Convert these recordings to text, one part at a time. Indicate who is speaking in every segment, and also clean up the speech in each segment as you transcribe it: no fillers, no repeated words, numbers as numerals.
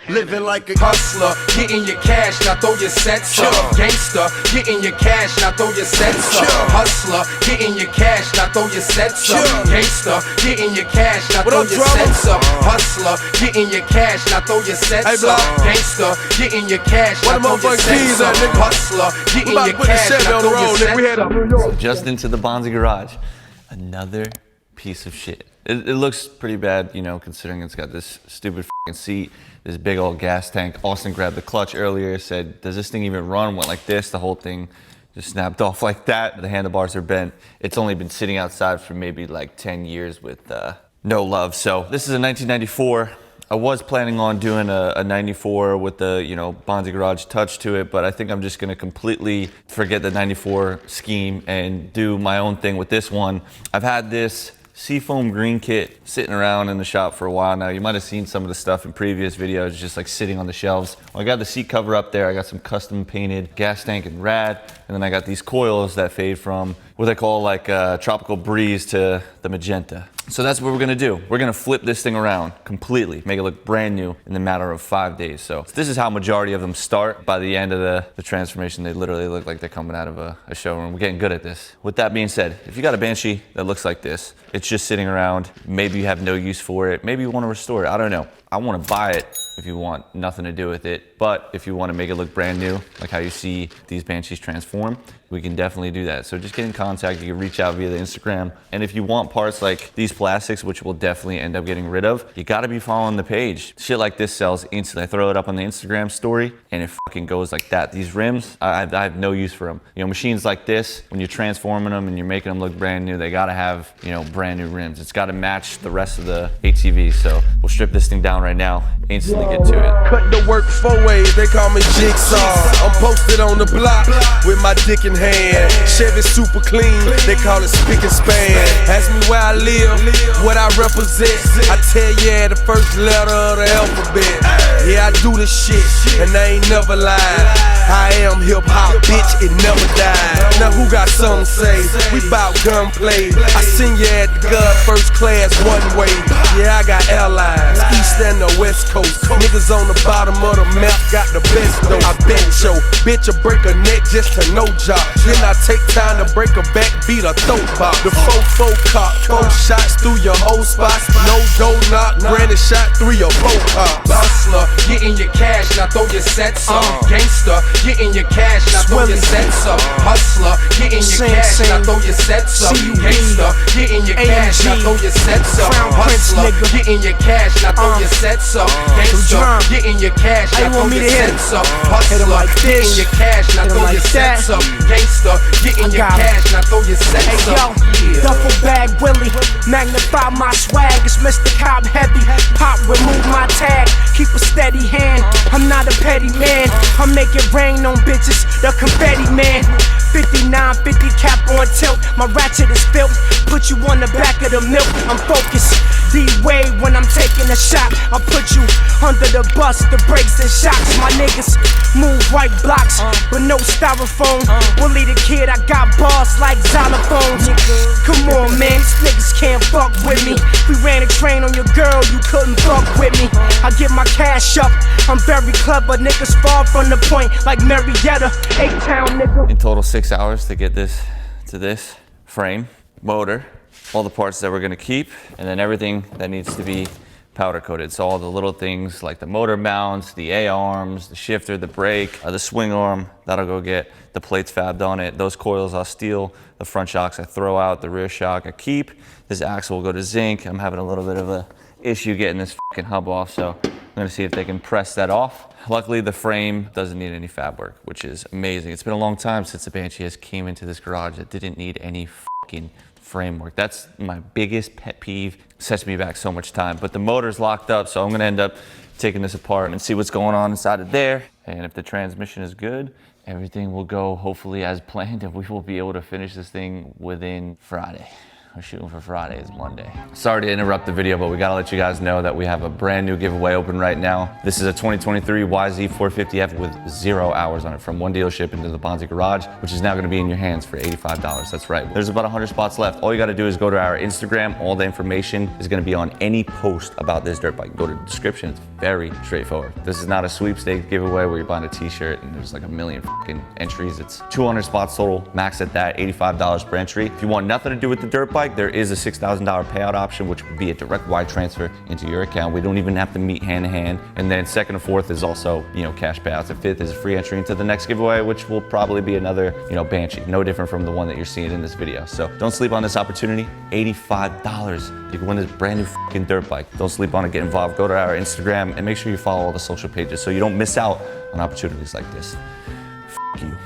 Speaker 1: Living like a hustler, getting your cash, now throw your sets up. Gangster, getting your cash, now throw your sets up. Hustler, getting your cash, now throw your sets up. Gangster, getting your cash, now throw your sets up. Hustler, getting your cash, now throw your sets up. Gangster, getting your cash, now throw your sets up. Hustler, getting your cash, now throw your sets up.
Speaker 2: So just into the Bonzi garage, another piece of shit. It looks pretty bad, you know, considering it's got this stupid fucking seat, this big old gas tank. Austin grabbed the clutch earlier, said, does this thing even run? Went like this, the whole thing just snapped off like that. The handlebars are bent. It's only been sitting outside for maybe like 10 years with no love. So this is a 1994. I was planning on doing a 94 with the, you know, Bonzi garage touch to it, but I think I'm just gonna completely forget the 94 scheme and do my own thing with this one. I've had this Seafoam green kit sitting around in the shop for a while now. You might have seen some of the stuff in previous videos just like sitting on the shelves. Well, I got the seat cover up there. I got some custom painted gas tank and rad. And then I got these coils that fade from what they call like tropical breeze to the magenta. So that's what we're gonna do. We're gonna flip this thing around completely, make it look brand new in the matter of 5 days. So this is how majority of them start. By the end of the transformation, they literally look like they're coming out of a showroom. We're getting good at this. With that being said, if you got a Banshee that looks like this, it's just sitting around, maybe you have no use for it, maybe you wanna restore it, I don't know. I wanna buy it if you want nothing to do with it, but if you wanna make it look brand new, like how you see these Banshees transform, we can definitely do that. So just get in contact, you can reach out via the Instagram. And if you want parts like these plastics, which we'll definitely end up getting rid of, you gotta be following the page. Shit like this sells instantly. I throw it up on the Instagram story and it fucking goes like that. These rims, I have no use for them. You know, machines like this, when you're transforming them and you're making them look brand new, they gotta have, you know, brand new rims. It's gotta match the rest of the ATV. So we'll strip this thing down right now, instantly get to it.
Speaker 1: Cut the work 4 ways, they call me Jigsaw. I'm posted on the block with my dick in hand. Chevy super clean, they call it spick and span. Ask me where I live, what I represent. I tell you the first letter of the alphabet. Yeah, I do this shit, and I ain't never lied. I am hip hop, bitch, it never died. Now who got something to say? We bout gunplay. I send you at the gun first class one way. Yeah, I got airlines, east and the west coast. Niggas on the bottom of the map got the best though. I bet yo, bitch will break a neck just to no job. Then I take time to break a back, beat a throat box. The 4-4 cop, 4 shots through your whole spots. No door knock, granted shot 3 or 4 cops. Hustler, getting your cash, now throw your sets up. Gangster, getting your cash, now throw your sets up. Hustler, getting your cash, now throw your sets up. Gangster, getting your cash, now throw your sets up. Hustler, getting your cash, now throw your sets up. Gangster, getting your cash, now throw your sets up. Hustler, getting your cash, now throw your sets up. Gangster, getting your cash, now throw your sets up.
Speaker 3: Duffel bag Willie, magnify my swag. It's Mr. Cobb heavy. Pop, remove my tag. Keep a steady hand. I'm not a petty man. I make it rain on bitches. The confetti man. 5950 cap on tilt. My ratchet is built. Put you on the back of the milk. I'm focused. D-Way when I'm taking a shot. I put you under the bus, the brakes and shocks. My niggas move right blocks, but no styrofoam. Bully the kid, I got bars like xylophones. Come on, man, these niggas can't fuck with me. We ran a train on your girl, you couldn't fuck with me. I get my cash up, I'm very clever. Niggas fall from the point like Marietta. 8-town nigga.
Speaker 2: In total 6 hours to get this to this frame, motor, all the parts that we're gonna keep, and then everything that needs to be powder coated. So all the little things like the motor mounts, the A-arms, the shifter, the brake, the swing arm, that'll go get the plates fabbed on it. Those coils I'll steal, the front shocks I throw out, the rear shock I keep. This axle will go to zinc. I'm having a little bit of a issue getting this fucking hub off, so I'm gonna see if they can press that off. Luckily, the frame doesn't need any fab work, which is amazing. It's been a long time since the Banshee has came into this garage that didn't need any fucking framework. That's my biggest pet peeve. Sets me back so much time. But the motor's locked up, so I'm gonna end up taking this apart and see what's going on inside of there. And if the transmission is good, everything will go hopefully as planned, and we will be able to finish this thing within Friday. We're shooting for Friday, it's Monday. Sorry to interrupt the video, but we gotta let you guys know that we have a brand new giveaway open right now. This is a 2023 YZ450F with 0 hours on it from one dealership into the Bonzi garage, which is now gonna be in your hands for $85. That's right. There's about 100 spots left. All you gotta do is go to our Instagram. All the information is gonna be on any post about this dirt bike. Go to the description, it's very straightforward. This is not a sweepstakes giveaway where you're buying a t-shirt and there's like a million fucking entries. It's 200 spots total, max at that, $85 per entry. If you want nothing to do with the dirt bike, there is a $6,000 payout option, which would be a direct wire transfer into your account. We don't even have to meet hand to hand. And then second and fourth is also, cash payouts. And fifth is a free entry into the next giveaway, which will probably be another, Banshee. No different from the one that you're seeing in this video. So don't sleep on this opportunity. $85. You can win this brand new fucking dirt bike. Don't sleep on it, get involved. Go to our Instagram and make sure you follow all the social pages so you don't miss out on opportunities like this. F you.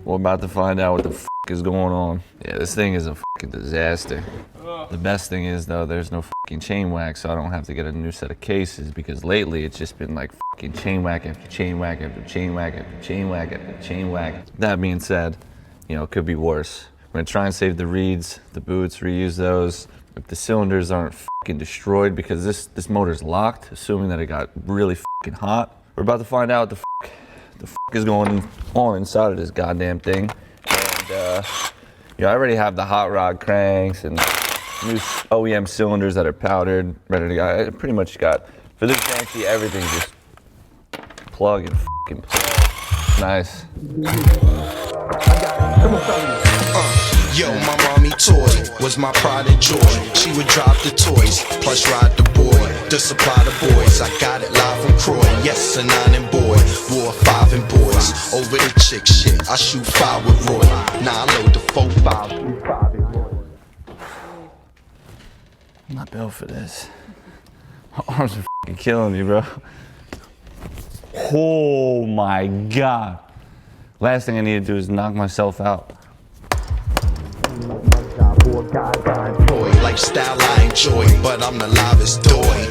Speaker 2: We're about to find out what the is going on. Yeah, this thing is a fucking disaster. The best thing is though, there's no fucking chain whack, so I don't have to get a new set of cases, because lately it's just been like fucking chain whack after chain whack after chain whack after chain whack after chain whack. That being said, it could be worse. We're gonna try and save the reeds, the boots, reuse those. If the cylinders aren't fucking destroyed, because this motor's locked, assuming that it got really fucking hot. We're about to find out what the fuck is going on inside of this goddamn thing. And I already have the hot rod cranks and new OEM cylinders that are powdered, ready to go. I pretty much got, for this Banshee, everything just plug and fucking play. Nice.
Speaker 4: Yo, my mommy toy was my pride and joy. She would drop the toys, plus ride the boy, to supply the boys. I got it live from Croy, yes, a 9 and boy, wore 5 and boys. Over the chick shit, I shoot 5 with Roy. Now I load the 4-5.
Speaker 2: I'm not built for this. My arms are fucking killing me, bro. Oh my God. Last thing I need to do is knock myself out.
Speaker 4: Lifestyle I enjoy, but I'm the livest doy.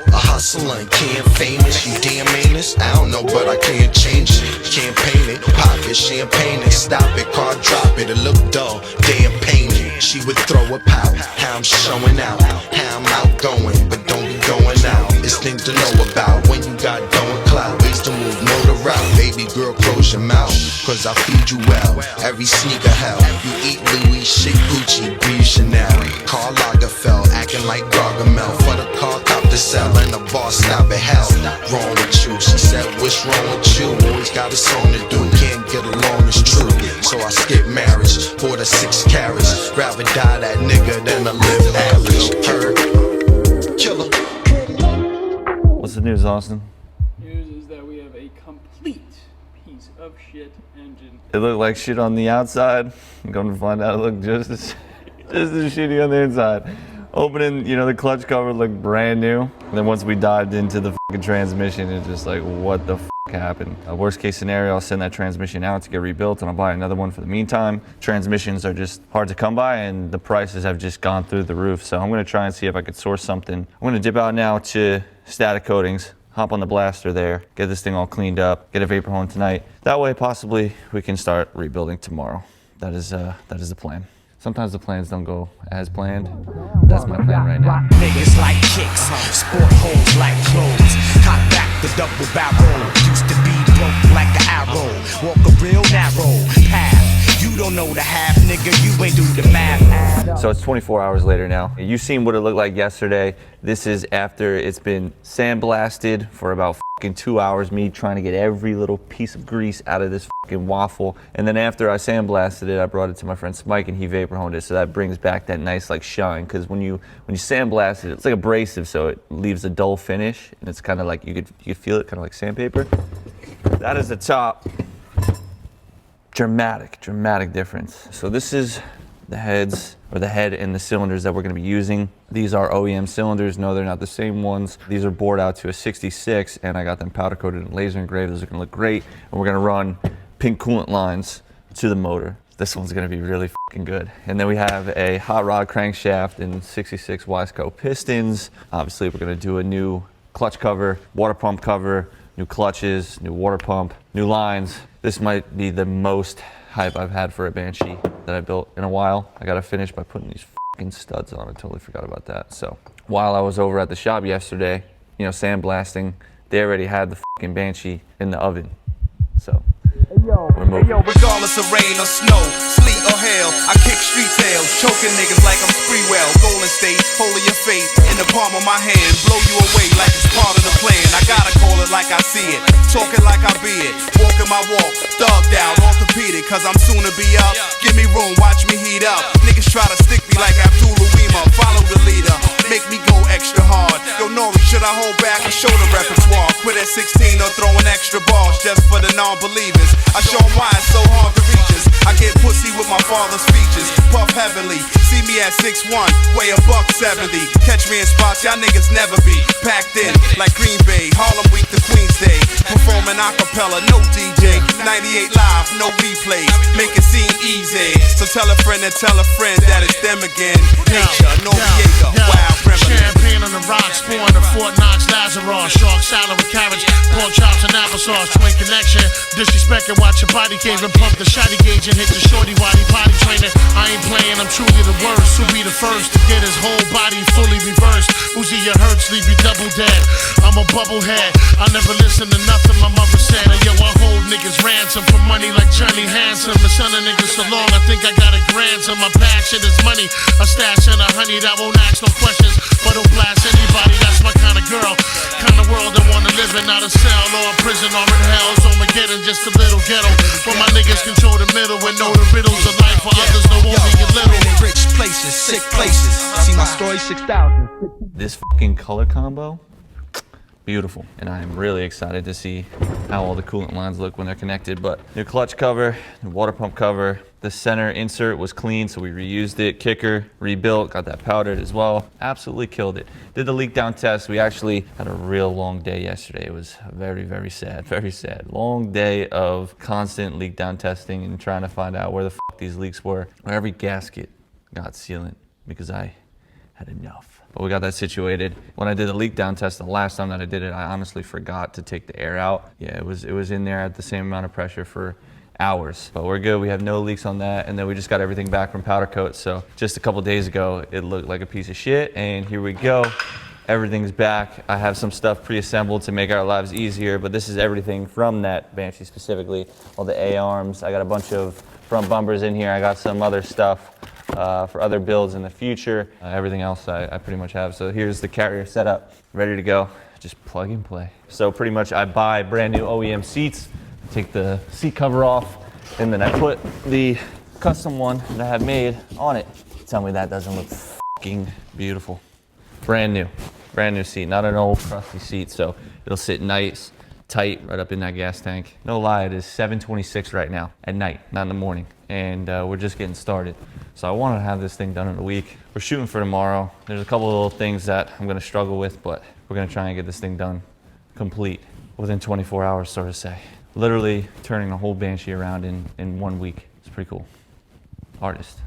Speaker 4: A hustler and can't famous. You damn anus? I don't know, but I can't change it. Can't paint it, pocket champagne it. Stop it, car drop it, it look dull, damn painted. She would throw a pout, how I'm showing out, how I'm outgoing, but don't be going out. It's things to know about when you got going clout. Ways to move, know the route. Baby girl, close your mouth, cause I feed you well. Every sneaker hell, you eat Louis, shit Gucci, breathe Chanel. Karl Lagerfeld, acting like Gargamel. For the car, cop to sell, and the boss stop at hell. Wrong with you, she said, what's wrong with you? Always got a song to do, can't get along, it's true. So I skip marriage, for the 6 carats. Rather die that nigga than to live average. Heard, killer.
Speaker 2: What's the news, Austin?
Speaker 5: News is that we have a complete piece of shit engine.
Speaker 2: It looked like shit on the outside. I'm going to find out it looked just as shitty on the inside. Opening, the clutch cover looked brand new. And then once we dived into the fucking transmission, it's just like, what the fuck happened? Worst case scenario, I'll send that transmission out to get rebuilt and I'll buy another one for the meantime. Transmissions are just hard to come by and the prices have just gone through the roof. So I'm gonna try and see if I could source something. I'm gonna dip out now to Static Coatings, hop on the blaster there, get this thing all cleaned up, get a vapor hone tonight. That way, possibly, we can start rebuilding tomorrow. That is the plan. Sometimes the plans don't go as planned. That's my plan right now.
Speaker 3: Niggas like kicks, sport holes like clothes. Hop back the double barrel. Used to be broke like an arrow. Walk a real narrow path. You don't know the half, nigga. You ain't do the math.
Speaker 2: So it's 24 hours later now. You seen what it looked like yesterday. This is after it's been sandblasted for about fucking 2 hours. Me trying to get every little piece of grease out of this fucking waffle. And then after I sandblasted it, I brought it to my friend Smike and he vapor honed it. So that brings back that nice like shine. Because when you sandblast it, it's like abrasive, so it leaves a dull finish. And it's kind of like you could feel it, kind of like sandpaper. That is the top. Dramatic difference. So this is the heads, or the head and the cylinders that we're gonna be using. These are OEM cylinders. No, they're not the same ones. These are bored out to a 66 and I got them powder coated and laser engraved. Those are gonna look great. And we're gonna run pink coolant lines to the motor. This one's gonna be really fucking good. And then we have a hot rod crankshaft and 66 Wiseco pistons. Obviously we're gonna do a new clutch cover, water pump cover, new clutches, new water pump, new lines. This might be the most hype I've had for a Banshee that I built in a while. I gotta finish by putting these fucking studs on. I totally forgot about that. So while I was over at the shop yesterday, you know, sandblasting, they already had the fucking Banshee in the oven. So we're moving.
Speaker 6: Regardless of rain or snow, sleet or hail, I kick street tales, choking niggas like I'm Spreewell. Golden State, holding your fate in the palm of my hand, blow you away like it's part of the plan. I gotta call it like I see it, talking like I be it, walking my walk, thugged out, orthopedic, cause I'm soon to be up. Give me room, watch me heat up. Niggas try to stick me like Abdul Uwima, follow the leader, make me go extra hard. Yo, Nori, should I hold back or show the repertoire? Quit at 16 or throwing extra balls just for the non-believers. I show 'em why it's so hard to reach us. I get pussy with my father's features, puff heavily. See me at 6'1", weigh a $170. Catch me in spots y'all niggas never be. Packed in like Green Bay, Harlem Week to Queens Day. Performing acapella, no DJ. 98 live, no replay. Make it seem easy. So tell a friend and tell a friend that it's them again. Nature, Noriega, wild remedy.
Speaker 7: Champagne on the rocks, pouring the Fort Knox Lazarus. Shark salad with carrots, pork chops and applesauce. Twin connection, disrespect and watch your body cave and pump the shotty gauge and hit the shorty while he potty training. I ain't playing, I'm truly the worst. Who be the first to get his whole body fully reversed? Uzi your hurts, leave you double dead. I'm a bubblehead, I never listen to nothing my mother said. And yo, I hold niggas ransom for money like Johnny Handsome. The son of niggas so long, I think I got a grandson. My passion is money, a stash and a honey that won't ask no questions, but don't blast anybody. That's my kind of girl, kind of world I wanna live in. Not a cell or a prison or in hell's Armageddon, just a little ghetto. But my niggas control the middle and know the riddles of life, for others know only a little.
Speaker 6: Rich places, sick places. See my story 6,000.
Speaker 2: This fucking color combo, beautiful. And I am really excited to see how all the coolant lines look when they're connected. But new clutch cover, new water pump cover. The center insert was clean, so we reused it. Kicker, rebuilt, got that powdered as well. Absolutely killed it. Did the leak down test. We actually had a real long day yesterday. It was very, very sad, very sad. Long day of constant leak down testing and trying to find out where the fuck these leaks were. Every gasket got sealant because I had enough. But we got that situated. When I did the leak down test the last time that I did it, I honestly forgot to take the air out. Yeah, it was in there at the same amount of pressure for hours. But we're good, we have no leaks on that. And then we just got everything back from powder coat. So just a couple days ago, it looked like a piece of shit. And here we go, everything's back. I have some stuff pre-assembled to make our lives easier, but this is everything from that Banshee specifically. All the A-arms, I got a bunch of front bumpers in here. I got some other stuff for other builds in the future. Everything else I pretty much have. So here's the carrier setup, ready to go. Just plug and play. So pretty much I buy brand new OEM seats, take the seat cover off, and then I put the custom one that I have made on it. Tell me that doesn't look fucking beautiful. Brand new seat, not an old crusty seat. So it'll sit nice, tight, right up in that gas tank. No lie, it is 7:26 right now at night, not in the morning. And we're just getting started. So I want to have this thing done in a week. We're shooting for tomorrow. There's a couple of little things that I'm going to struggle with, but we're going to try and get this thing done complete within 24 hours, so to say. Literally turning the whole Banshee around in 1 week. It's pretty cool. We're artists.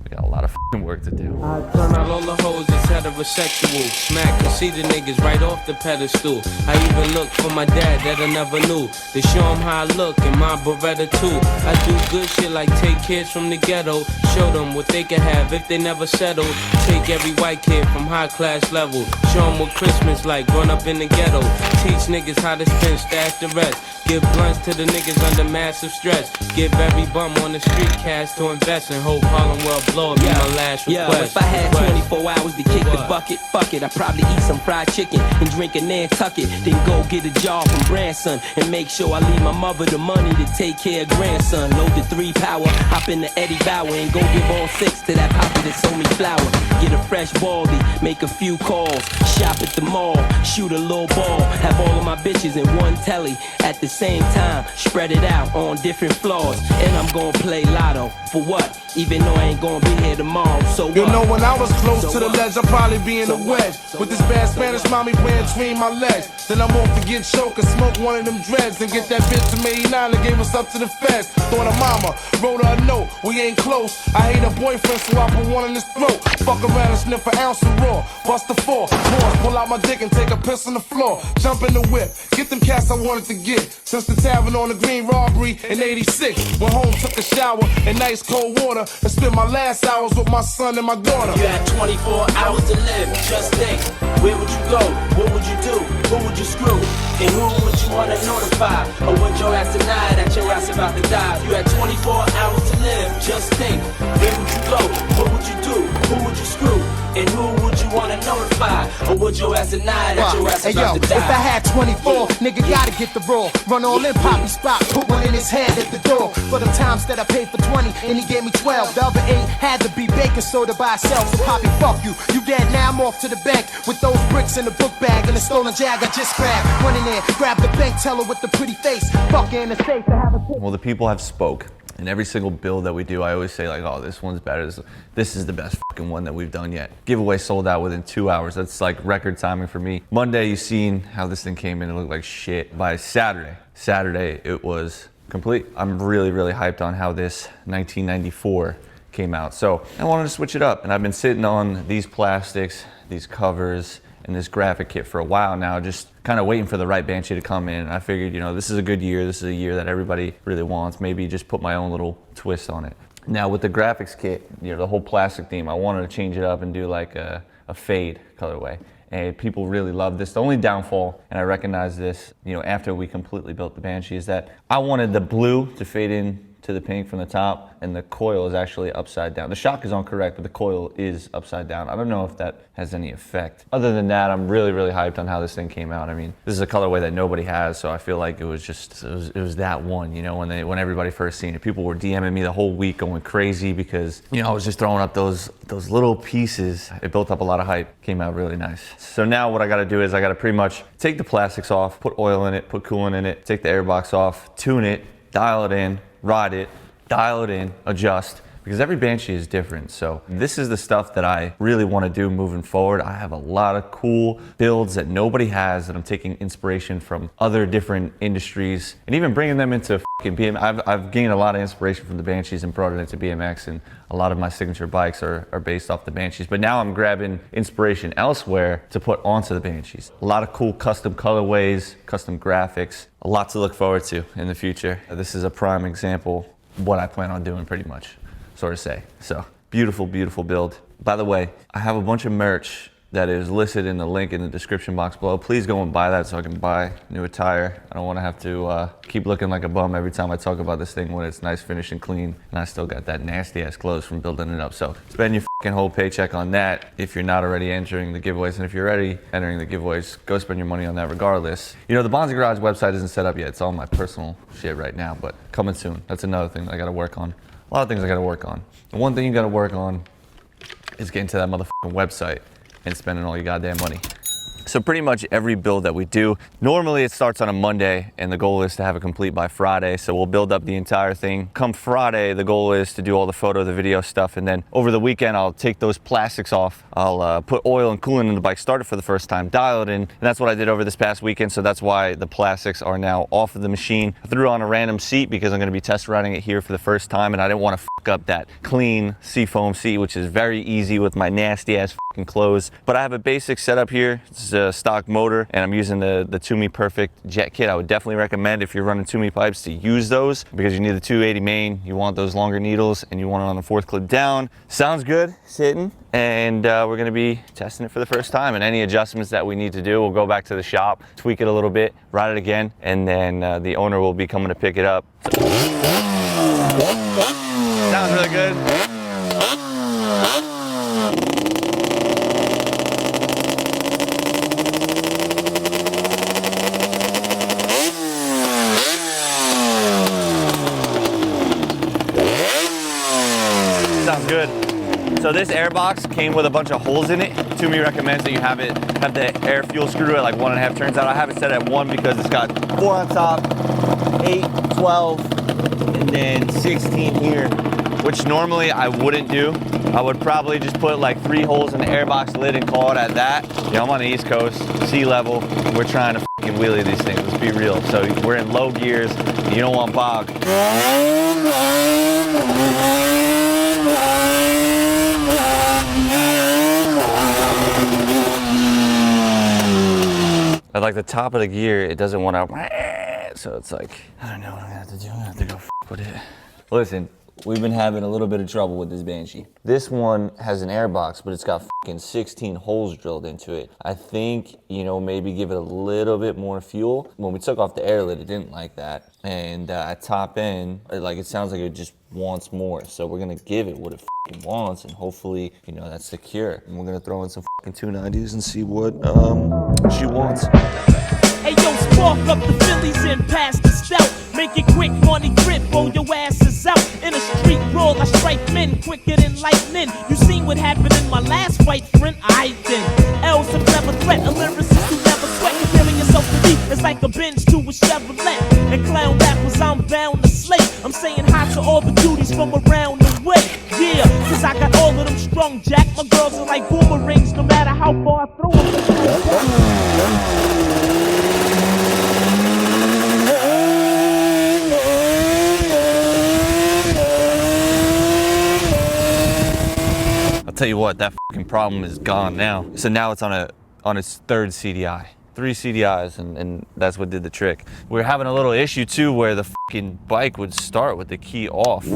Speaker 2: We got a lot of f***ing work to do.
Speaker 8: I turn out all the hoes that's heterosexual. Smack conceited niggas right off the pedestal. I even look for my dad that I never knew. To show him how I look in my Beretta too. I do good shit like take kids from the ghetto. Show them what they can have if they never settle. Take every white kid from high class level. Show them what Christmas like, growing up in the ghetto. Teach niggas how to spend, stash the rest. Give blunts to the niggas under massive stress. Give every bum on the street cash to invest in. Hope Harlem will blow it, be my last request.
Speaker 9: If I had 24 hours to kick the bucket, fuck it, I'd probably eat some fried chicken and drink a Nantucket. Then go get a job from Branson and make sure I leave my mother the money to take care of grandson. Load the 3 power, hop in the Eddie Bauer and go give all 6 to that papa that sold me flour. Get a fresh baldy, make a few calls, shop at the mall, shoot a little ball, have all of my bitches in one telly at the same time, spread it out on different floors. And I'm gonna play lotto, for what? Even though I ain't gonna gon' be here tomorrow, so
Speaker 10: You
Speaker 9: what?
Speaker 10: know when I was close
Speaker 9: So
Speaker 10: to the
Speaker 9: what?
Speaker 10: ledge, I'd probably be in the wedge. With this bad Spanish mommy playing between my legs. Then I'm off to get choked and smoke one of them dreads. And get that bitch from 89 that gave us up to the feds. Thought her mama wrote her a note, we ain't close. I hate her boyfriend, so I put one in his throat. Fuck around and sniff an ounce of raw. Bust the four, pause, pull out my dick and take a piss on the floor. Jump in the whip, get them cats I wanted to get. Since the tavern on the green robbery in 86. Went home, took a shower in nice cold water. And spent my last hours with my son and my daughter.
Speaker 9: You had 24 hours to live, just think. Where would you go? What would you do? Who would you screw? And who would you wanna notify? Or would your ass deny that your ass about to die? You had 24 hours to live, just think. Where would you go? What would you do? Who would you screw? And who would you wanna notify? Or would your ass deny that your ass
Speaker 3: Hey
Speaker 9: about
Speaker 3: yo,
Speaker 9: to die?
Speaker 3: if I had 24, nigga gotta get the raw. Run all in Poppy spot, put one in his head at the door. For the times that I paid for 20 and he gave me 12. The other 8 had to be baking soda by itself. So Poppy, fuck you. You dead now, I'm off to the bank with those bricks in the book bag and the stolen jag I just grabbed. Run in there, grab the bank teller with the pretty face. Fuck in the safe to have a
Speaker 2: Well, the people have spoke. In every single build that we do, I always say like, oh, this one's better. This is the best fucking one that we've done yet. Giveaway sold out within 2 hours. That's like record timing for me. Monday, you seen how this thing came in. It looked like shit. By Saturday, it was complete. I'm really, really hyped on how this 1994 came out. So I wanted to switch it up. And I've been sitting on these plastics, these covers, and this graphic kit for a while now, just kind of waiting for the right Banshee to come in. I figured, you know, this is a good year. This is a year that everybody really wants. Maybe just put my own little twist on it. Now with the graphics kit, you know, the whole plastic theme, I wanted to change it up and do like a fade colorway. And people really love this. The only downfall, and I recognize this, you know, after we completely built the Banshee, is that I wanted the blue to fade in to the pink from the top, and the coil is actually upside down. The shock is on correct, but the coil is upside down. I don't know if that has any effect. Other than that, I'm really, really hyped on how this thing came out. I mean, this is a colorway that nobody has, so I feel like it was just, it was that one, you know, when everybody first seen it. People were DMing me the whole week going crazy because, you know, I was just throwing up those little pieces. It built up a lot of hype, came out really nice. So now what I gotta do is I gotta pretty much take the plastics off, put oil in it, put coolant in it, take the airbox off, tune it, dial it in, ride it, dial it in, adjust, because every Banshee is different. So this is the stuff that I really want to do moving forward. I have a lot of cool builds that nobody has that I'm taking inspiration from other different industries and even bringing them into fucking BMX. I've gained a lot of inspiration from the Banshees and brought it into BMX, and a lot of my signature bikes are based off the Banshees. But now I'm grabbing inspiration elsewhere to put onto the Banshees. A lot of cool custom colorways, custom graphics, a lot to look forward to in the future. This is a prime example of what I plan on doing pretty much, sort of say. So beautiful, beautiful build. By the way, I have a bunch of merch that is listed in the link in the description box below. Please go and buy that so I can buy new attire. I don't want to have to keep looking like a bum every time I talk about this thing when it's nice, finished, and clean, and I still got that nasty ass clothes from building it up. So spend your fucking whole paycheck on that if you're not already entering the giveaways, and if you're already entering the giveaways, go spend your money on that regardless. You know, the Bonzi Garage website isn't set up yet. It's all my personal shit right now, but coming soon. That's another thing that I gotta work on. A lot of things I gotta work on. The one thing you gotta work on is getting to that motherfucking website and spending all your goddamn money. So pretty much every build that we do, normally it starts on a Monday and the goal is to have it complete by Friday. So we'll build up the entire thing. Come Friday, the goal is to do all the photo, the video stuff. And then over the weekend, I'll take those plastics off. I'll put oil and coolant in the bike, start it for the first time, dial it in. And that's what I did over this past weekend. So that's why the plastics are now off of the machine. I threw on a random seat because I'm gonna be test riding it here for the first time. And I didn't want to fuck up that clean seafoam seat, which is very easy with my nasty ass fucking clothes. But I have a basic setup here. It's a stock motor, and I'm using the Toomey Perfect jet kit. I would definitely recommend, if you're running Toomey pipes, to use those because you need the 280 main, you want those longer needles, and you want it on the 4th clip down. Sounds good, sitting, and we're gonna be testing it for the first time, and any adjustments that we need to do, we'll go back to the shop, tweak it a little bit, ride it again, and then the owner will be coming to pick it up. Sounds really good. Sounds good. So this air box came with a bunch of holes in it. Toomey recommends that you have the air fuel screw at like 1.5 turns out. I have it set at 1 because it's got 4 on top, 8, 12, and then 16 here which normally I wouldn't do. I would probably just put like 3 holes in the airbox lid and call it at that. You know, I'm on the East Coast, sea level. We're trying to fucking wheelie these things, let's be real. So we're in low gears, you don't want bog. At like the top of the gear, it doesn't want to, so it's like, I don't know what I'm gonna have to do. I'm gonna have to go f with it. Listen, we've been having a little bit of trouble with this Banshee. This one has an airbox, but it's got fucking 16 holes drilled into it. I think, you know, maybe give it a little bit more fuel. When we took off the air lid, it didn't like that. And at top end, it sounds like it just wants more. So we're gonna give it what it fucking wants, and hopefully, you know, that's the cure. And we're gonna throw in some fucking 290s and see what she wants.
Speaker 9: Hey yo, spark up the Phillies and pass the stout. Make it quick, money grip, roll your asses out. In a street brawl, I strike men quicker than lightning. You seen what happened in my last fight, friend? I then. L's a clever threat, a lyricist who never sweat. Comparing yourself to me, it's like a bench to a Chevrolet. And clown rappers, I'm bound to slay. I'm saying hi to all the duties from around the way. Yeah, cause I got all of them strong, Jack. My girls are like boomerangs, no matter how far I throw them.
Speaker 2: Tell you what, that fucking problem is gone now. So now it's on its 3rd CDI. 3 CDIs, and that's what did the trick. We were having a little issue too where the fucking bike would start with the key off.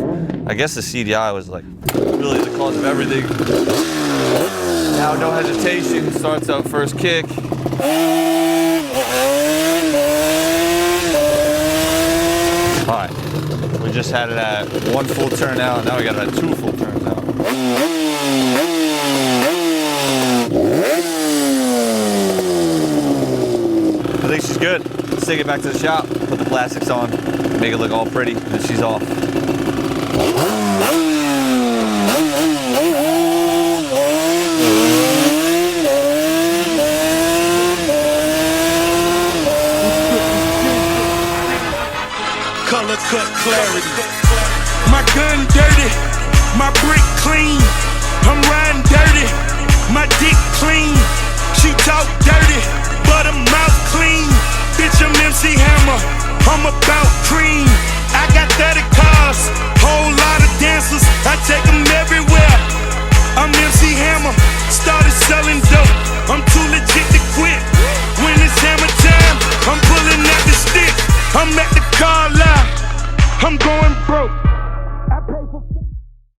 Speaker 2: I guess the CDI was like really the cause of everything. Now no hesitation, starts out first kick. All right, we just had it at 1 full turn out, now we got it at 2 full turns out. I think she's good. Let's take it back to the shop, put the plastics on, make it look all pretty, and she's off.
Speaker 11: Color cut clarity. My gun dirty, my brick clean. I'm riding dirty, my dick clean. She talk dirty, but her mouth clean. Bitch, I'm MC Hammer, I'm about cream. I got 30 cars, whole lot of dancers. I take them everywhere. I'm MC Hammer, started selling dope. I'm too legit to quit. When it's hammer time, I'm pulling at the stick. I'm at the car lot, I'm going broke. I pay for